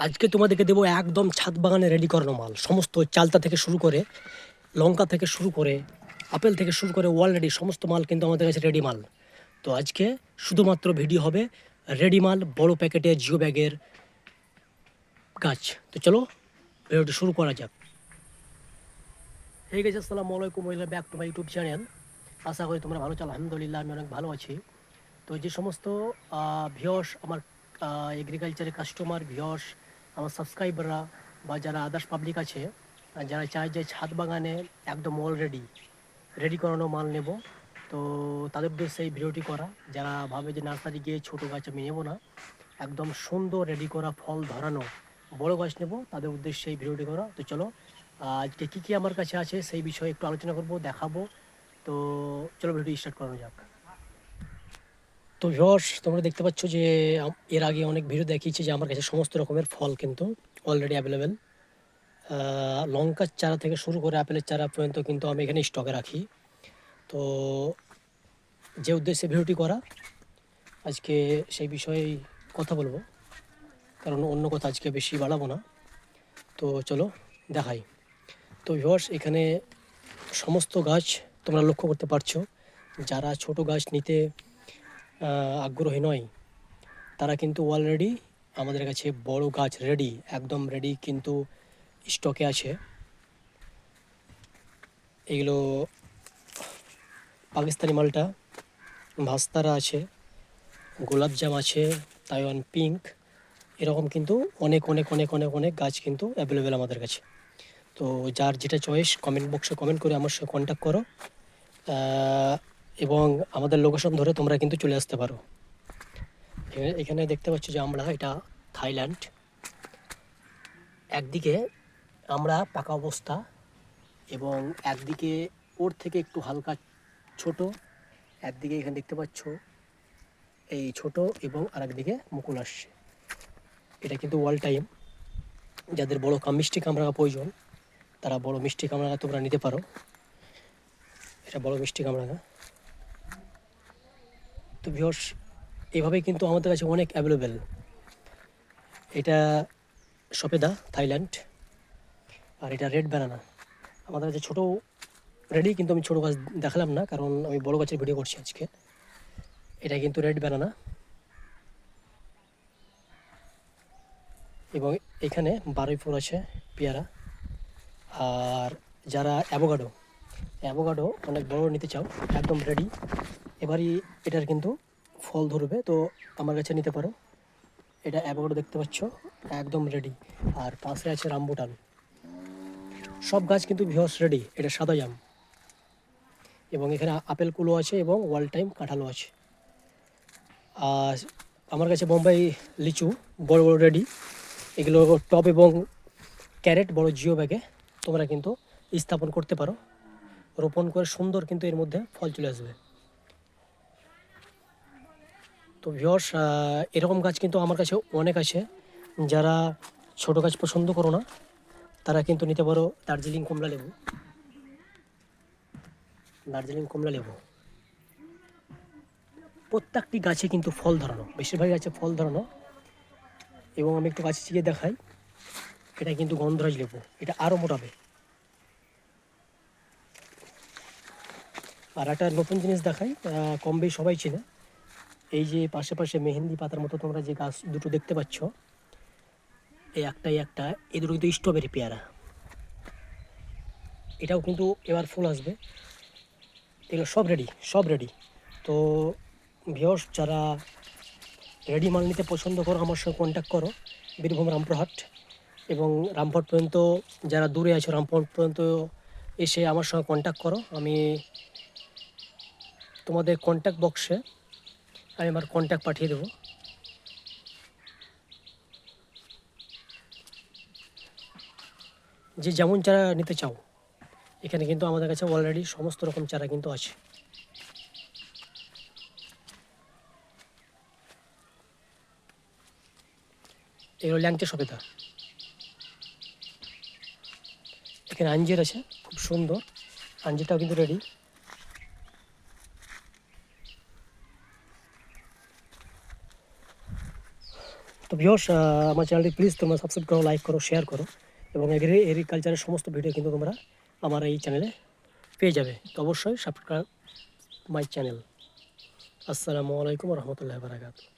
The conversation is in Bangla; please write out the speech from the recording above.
আজকে তোমাদেরকে দেবো একদম ছাদ বাগানে রেডি করানো মাল। সমস্ত চালতা থেকে শুরু করে, লঙ্কা থেকে শুরু করে, আপেল থেকে শুরু করে অলরেডি সমস্ত মাল কিন্তু আমাদের কাছে রেডি মাল। তো আজকে শুধুমাত্র ভিডিও হবে রেডি মাল, বড় প্যাকেটে জিও ব্যাগের গাছ। তো চলো ভিডিওটি শুরু করা যাক। হয়ে গেছে, আসসালামু আলাইকুম, welcome back to my YouTube channel. আশা করি তোমরা ভালো চাও। আলহামদুলিল্লাহ আমি অনেক ভালো আছি। তো যে সমস্ত ভিওস আমার এগ্রিকালচারের কাস্টমার ভিওস, আমার সাবস্ক্রাইবাররা বা যারা আদার্স পাবলিক আছে, যারা চায় যে ছাদ বাগানে একদম অলরেডি রেডি করানো মাল নেব, তো তাদের উদ্দেশ্যে এই ভিডিওটি করা। যারা ভাবে যে নার্সারি গিয়ে ছোটো গাছ আমি নেবো না, একদম সুন্দর রেডি করা ফল ধরানো বড় গাছ নেব, তাদের উদ্দেশ্যে এই ভিডিওটি করা। তো চলো আজকে কী কী আমার কাছে আছে সেই বিষয়ে একটু আলোচনা করব, দেখাবো। তো চলো ভিডিওটি স্টার্ট করানো যাক। তো ভিউয়ার্স, তোমরা দেখতে পাচ্ছ যে এর আগে অনেক ভিডিও দেখিয়েছি যে আমার কাছে সমস্ত রকমের ফল কিন্তু অলরেডি অ্যাভেলেবেল। লঙ্কার চারা থেকে শুরু করে আপেলের চারা পর্যন্ত কিন্তু আমি এখানে স্টকে রাখি। তো যে উদ্দেশ্যে ভিডিওটি করা, আজকে সেই বিষয়েই কথা বলবো, কারণ অন্য কথা আজকে বেশি বাড়াবো না। তো চলো দেখাই। তো ভিউয়ার্স, এখানে সমস্ত গাছ তোমরা লক্ষ্য করতে পারছো। যারা ছোট গাছ নিতে আগ্রহী নয়, তারা কিন্তু অলরেডি আমাদের কাছে বড় গাছ রেডি, একদম রেডি কিন্তু স্টকে আছে। এগুলো পাকিস্তানি মালটা, ভাস্তারা আছে, গোলাপজাম আছে, তাইওয়ান পিঙ্ক, এরকম কিন্তু অনেক অনেক অনেক অনেক অনেক গাছ কিন্তু অ্যাভেলেবেল আমাদের কাছে। তো যার যেটা চয়েস কমেন্ট বক্সে কমেন্ট করে আমার সঙ্গে কন্ট্যাক্ট করো, এবং আমাদের লোকেশন ধরে তোমরা কিন্তু চলে আসতে পারো। এখানে দেখতে পাচ্ছ যে আমরা এটা থাইল্যান্ড। একদিকে আমরা পাকা অবস্থা এবং একদিকে ওর থেকে একটু হালকা ছোট, একদিকে এখানে দেখতে পাচ্ছ এই ছোট, এবং আরেকদিকে মুকুল আসছে। এটা কিন্তু অল টাইম যাদের বড় মিষ্টি কামরাঙা প্রয়োজন, তারা বড় মিষ্টি কামরাঙা তোমরা নিতে পারো। এটা বড় মিষ্টি কামরাঙা। তো ভিউয়ার্স, এভাবেই কিন্তু আমাদের কাছে অনেক অ্যাভেলেবেল। এটা সফেদা থাইল্যান্ড, আর এটা রেড ব্যানানা। আমাদের কাছে ছোটো রেডি, কিন্তু আমি ছোটো গাছ দেখালাম না, কারণ আমি বড় গাছের ভিডিও করছি আজকে। এটা কিন্তু রেড ব্যানানা, এবং এখানে বারুই ফুল আছে, পেয়ারা। আর যারা অ্যাভোকাডো অ্যাভোকাডো অনেক বড় নিতে চাও, একদম রেডি। এবারই এটার কিন্তু ফল ধরবে, তো আমার কাছে নিতে পারো। এটা অ্যাভোকাডো দেখতে পাচ্ছ, একদম রেডি। আর পাশে আছে রামবুটান। সব গাছ কিন্তু ভিওস রেডি। এটা সাদা জাম, এবং এখানে আপেল কুলো আছে এবং ওয়াল টাইম কাঁঠালও আছে। আর আমার কাছে বোম্বাই লিচু বড় বড় রেডি। এগুলো টব এবং ক্যারেট বড় জিও ব্যাগে তোমরা কিন্তু স্থাপন করতে পারো, রোপণ করে সুন্দর কিন্তু এর মধ্যে ফল চলে আসবে। তো ভিওর্স, এরকম গাছ কিন্তু আমার কাছে অনেক আছে। যারা ছোট গাছ পছন্দ করো না, তারা কিন্তু নিতে পারো দার্জিলিং কমলা লেবু। দার্জিলিং কমলা লেবু প্রত্যেকটি গাছে কিন্তু ফল ধরানো, বেশিরভাগ গাছে ফল ধরানো। এবং আমি একটু গাছে চিয়ে দেখাই, এটা কিন্তু গন্ধরাজ লেবু, এটা আরও মোটাবে। আর একটা নতুন জিনিস দেখাই, কম বেশি সবাই চিনে। এই যে পাশে পাশে মেহেন্দি পাতার মতো তোমরা যে গাছ দুটো দেখতে পাচ্ছ, এই একটাই একটা, এই দুটো কিন্তু স্ট্রবেরি পেয়ারা। এটাও কিন্তু এবার ফুল আসবে। এগুলো সব রেডি, সব রেডি। তো ভিউয়ার্স, যারা রেডি মাল নিতে পছন্দ করো, আমার সঙ্গে কন্ট্যাক্ট করো। বীরভূম রামপুরহাট, এবং রামপুরহাট পর্যন্ত যারা দূরে আছো, রামপুরহাট পর্যন্ত এসে আমার সঙ্গে কন্ট্যাক্ট করো। আমি তোমাদের কন্ট্যাক্ট বক্সে আমি আমার কন্ট্যাক্ট পাঠিয়ে দেবো। যে যেমন চারা নিতে চাও, এখানে কিন্তু আমাদের কাছে অলরেডি সমস্ত রকম চারা কিন্তু আছে। এগুলো ল্যাংচা সবেদা। এখানে আঞ্জির আছে, খুব সুন্দর। আঞ্জিরটাও কিন্তু রেডি। তো ভিউয়ার্স, আমার চ্যানেলটি প্লিজ তোমরা সাবস্ক্রাইব করো, লাইক করো, শেয়ার করো, এবং এগ্রিকালচারের সমস্ত ভিডিও কিন্তু তোমরা আমার এই চ্যানেলে পেয়ে যাবে। তো অবশ্যই সাবস্ক্রাইব মাই চ্যানেল। আসসালামু আলাইকুম রহমতুল্লাহ বারাকাতুহু।